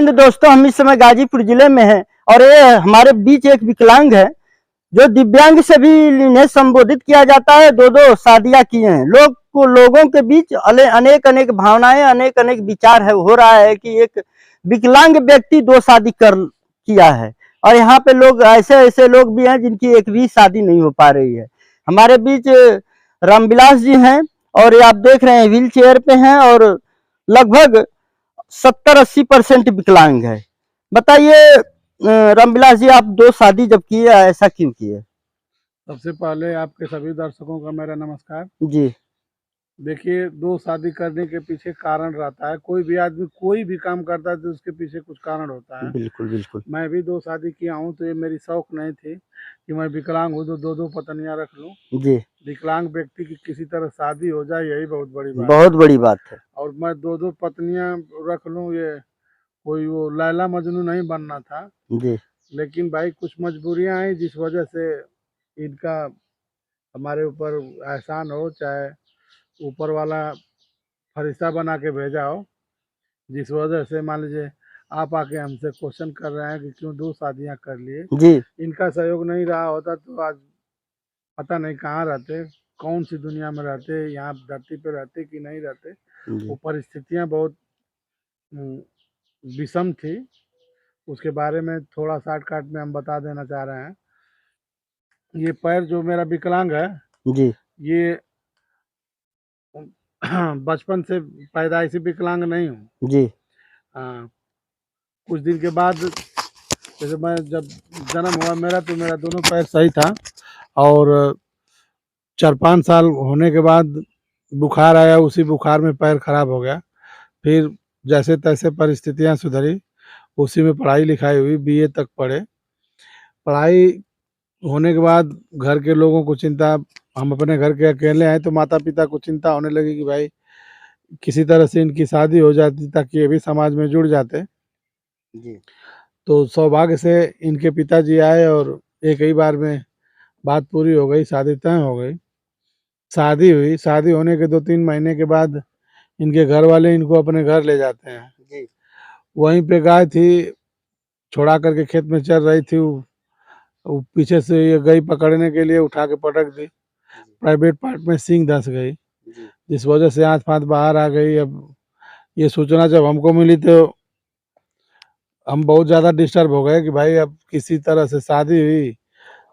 हिंद दोस्तों, हम इस समय गाजीपुर जिले में हैं और ये हमारे बीच एक विकलांग है जो दिव्यांग से भी इन्हें संबोधित किया जाता है। दो दो शादियां किए हैं। लोगों के बीच अनेक अनेक भावनाएं, अनेक अनेक विचार है हो रहा है कि एक विकलांग व्यक्ति दो शादी कर किया है और यहाँ पे लोग ऐसे ऐसे लोग भी हैं जिनकी एक भी शादी नहीं हो पा रही है। हमारे बीच रामविलास जी हैं और ये आप देख रहे हैं व्हील चेयर पे हैं और लगभग 70-80% विकलांग है। बताइए रामविलास जी, आप दो शादी जब किए ऐसा क्यों किए? सबसे पहले आपके सभी दर्शकों का मेरा नमस्कार। जी देखिए, दो शादी करने के पीछे कारण रहता है। कोई भी आदमी कोई भी काम करता है तो उसके पीछे कुछ कारण होता है। बिल्कुल बिल्कुल। मैं भी दो शादी किया हूँ, तो ये मेरी शौक नहीं थी कि मैं विकलांग हूँ तो दो दो पत्नियां रख लूँ। जी, विकलांग व्यक्ति की किसी तरह शादी हो जाए, यही बहुत बड़ी बात बहुत बड़ी बात है। और मैं दो दो पत्नियां रख लूँ, ये कोई वो लैला मजनू नहीं बनना था। जी लेकिन भाई कुछ मजबूरियां आई जिस वजह से इनका हमारे ऊपर एहसान हो, चाहे ऊपर वाला फरिश्ता बना के भेजा हो, जिस वजह से मान लीजिए आप आके हमसे क्वेश्चन कर रहे हैं कि क्यों दो शादियां कर लिए। जी इनका सहयोग नहीं रहा होता तो आज पता नहीं कहाँ रहते, कौन सी दुनिया में रहते, यहाँ धरती पे रहते कि नहीं रहते। जी। वो परिस्थितियाँ बहुत विषम थी। उसके बारे में थोड़ा शॉर्टकट में हम बता देना चाह रहे हैं। ये पैर जो मेरा विकलांग है, जी ये बचपन से पैदाइशी विकलांग नहीं हूँ। जी हाँ, कुछ दिन के बाद जैसे मैं जब जन्म हुआ मेरा, तो मेरा दोनों पैर सही था और 4-5 साल होने के बाद बुखार आया, उसी बुखार में पैर खराब हो गया। फिर जैसे तैसे परिस्थितियाँ सुधरी, उसी में पढ़ाई लिखाई हुई, बीए तक पढ़े। पढ़ाई होने के बाद घर के लोगों को चिंता, हम अपने घर के अकेले हैं तो माता पिता को चिंता होने लगी कि भाई किसी तरह से इनकी शादी हो जाती ताकि ये भी समाज में जुड़ जाते। जी तो सौभाग्य से इनके पिताजी आए और एक ही बार में बात पूरी हो गई, शादी तय हो गई। शादी हुई, शादी होने के 2-3 महीने के बाद इनके घर वाले इनको अपने घर ले जाते हैं। जी वहीं पे गाय थी, छुड़ा करके खेत में चर रही थी, वो पीछे से ये गई पकड़ने के लिए उठा के पटक दी। प्राइवेट पार्ट में सींग धंस गई, जी जिस वजह से आँत फाँत बाहर आ गई। अब ये सूचना जब हमको मिली तो हम बहुत ज़्यादा डिस्टर्ब हो गए कि भाई अब किसी तरह से शादी हुई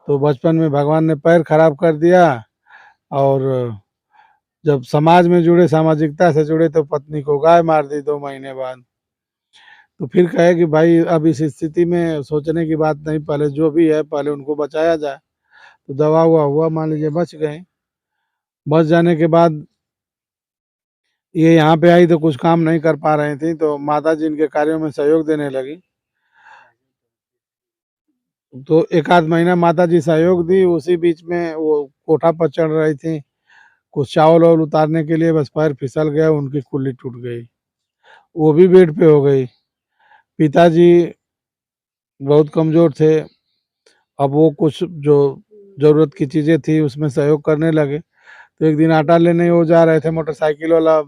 तो बचपन में भगवान ने पैर खराब कर दिया, और जब समाज में जुड़े, सामाजिकता से जुड़े, तो पत्नी को गाय मार दी 2 महीने बाद। तो फिर कहे कि भाई अब इस स्थिति में सोचने की बात नहीं, पहले जो भी है पहले उनको बचाया जाए। तो दवा हुआ हुआ मान लीजिए बच गए। बच जाने के बाद ये यहाँ पे आई तो कुछ काम नहीं कर पा रही थी, तो माता जी इनके कार्यों में सहयोग देने लगी। तो 1 आध महीना माता जी सहयोग दी, उसी बीच में वो कोठा पर चढ़ रही थी, कुछ चावल वावल उतारने के लिए बस पैर फिसल गया, उनकी कुल्ली टूट गई, वो भी बेड पे हो गई। पिताजी बहुत कमज़ोर थे, अब वो कुछ जो ज़रूरत की चीज़ें थी उसमें सहयोग करने लगे। तो एक दिन आटा लेने वो जा रहे थे, मोटरसाइकिल वाला,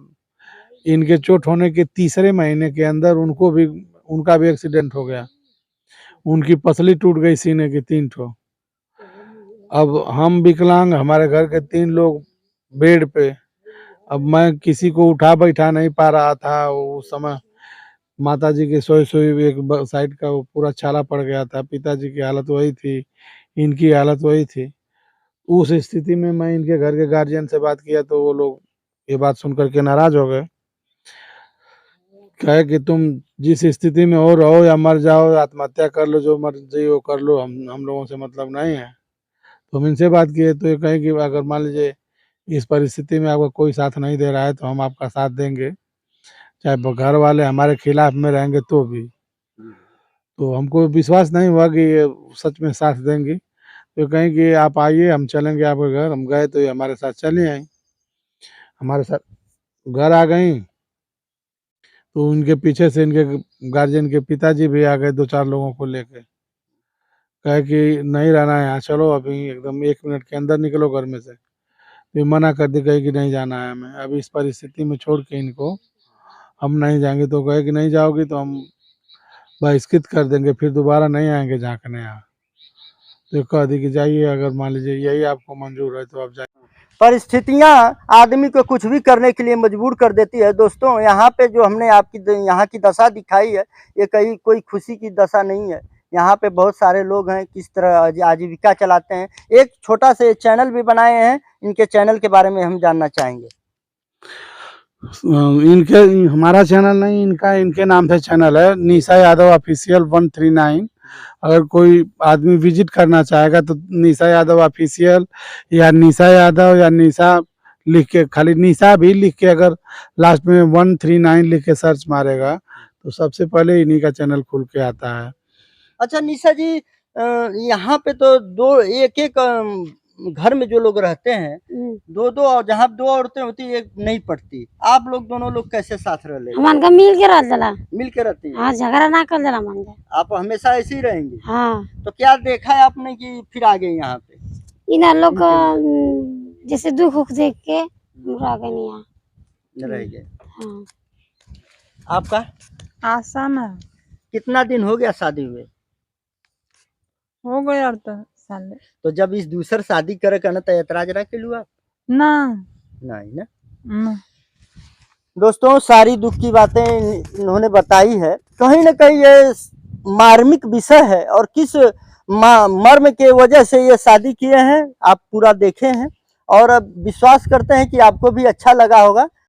इनके चोट होने के तीसरे महीने के अंदर उनका भी एक्सीडेंट हो गया। उनकी पसली टूट गई सीने की 3 ठो। अब हम विकलांग, हमारे घर के 3 लोग बेड पे। अब मैं किसी को उठा बैठा नहीं पा रहा था। उस समय माताजी की सोई-सोई एक साइड का वो पूरा छाला पड़ गया था। पिताजी की हालत वही थी, इनकी हालत वही थी। उस स्थिति में मैं इनके घर के गार्जियन से बात किया तो वो लोग ये बात सुन कर के नाराज़ हो गए। कहे कि तुम जिस स्थिति में हो रहो या मर जाओ, आत्महत्या कर लो, जो मर्ज़ी वो कर लो, हम लोगों से मतलब नहीं है। तो हम इनसे बात किए तो ये कहे कि अगर मान लीजिए इस परिस्थिति में आपका कोई साथ नहीं दे रहा है तो हम आपका साथ देंगे, चाहे घर वाले हमारे खिलाफ में रहेंगे तो भी। तो हमको विश्वास नहीं हुआ कि ये सच में साथ देंगी। तो कहीं कि आप आइए, हम चलेंगे आपके घर। हम गए तो ये हमारे साथ चली आईं। हमारे साथ घर आ गईं, तो उनके पीछे से इनके गार्जियन के पिताजी भी आ गए 2-4 लोगों को लेके। कहे कि नहीं रहना है यहाँ, चलो अभी एकदम 1 मिनट के अंदर निकलो घर में से। फिर मना कर दी, कही कि नहीं जाना है हमें, अभी इस परिस्थिति में छोड़ के इनको हम नहीं जाएँगे। तो कहे कि नहीं जाओगी तो हम बहिष्कृत कर देंगे, फिर दोबारा नहीं आएंगे झांकने यहाँ। तो कह दी कि जाइए, अगर मान लीजिए यही आपको मंजूर है तो आप जाइए। परिस्थितियां आदमी को कुछ भी करने के लिए मजबूर कर देती है। दोस्तों, यहाँ पे जो हमने आपकी यहाँ की दशा दिखाई है, ये कहीं कोई खुशी की दशा नहीं है। यहाँ पे बहुत सारे लोग हैं, किस तरह आजीविका चलाते हैं। एक छोटा सा चैनल भी बनाए हैं, इनके चैनल के बारे में हम जानना चाहेंगे। इनके हमारा चैनल नहीं, इनके नाम से चैनल है, निशा यादव ऑफिशियल 139। अगर कोई आदमी विजिट करना चाहेगा तो निशा यादव ऑफिशियल या निशा यादव या निशा लिख के, खाली निशा भी लिख के अगर लास्ट में 139 लिख के सर्च मारेगा तो सबसे पहले इन्हीं का चैनल खुल के आता है। अच्छा निशा जी, यहाँ पे तो दो एक एक घर में जो लोग रहते हैं, दो दो, और जहाँ दो औरतें होती है एक नहीं पड़ती, आप लोग दोनों लोग कैसे साथ रह ले? हमन का मिल के रह जाला, मिल के रहती है। हाँ, झगड़ा ना कर जाला मन के। आप हमेशा ऐसे ही रहेंगे? हाँ। तो क्या देखा है आपने कि फिर आ गए यहाँ पे? इन लोग जैसे दुख उख देख के आ गए यहाँ रह गए। हाँ। आपका आसान है, कितना दिन हो गया शादी हुए? हो गया और तो साल तो जब इस दूसर शादी करे का ना तो ऐतराज रख लू आप? ना नहीं ना। ना। दोस्तों, सारी दुख की बातें इन्होंने बताई है। कहीं ना कहीं ये मार्मिक विषय है, और किस मर्म के वजह से ये शादी किए हैं आप पूरा देखे हैं, और अब विश्वास करते हैं कि आपको भी अच्छा लगा होगा।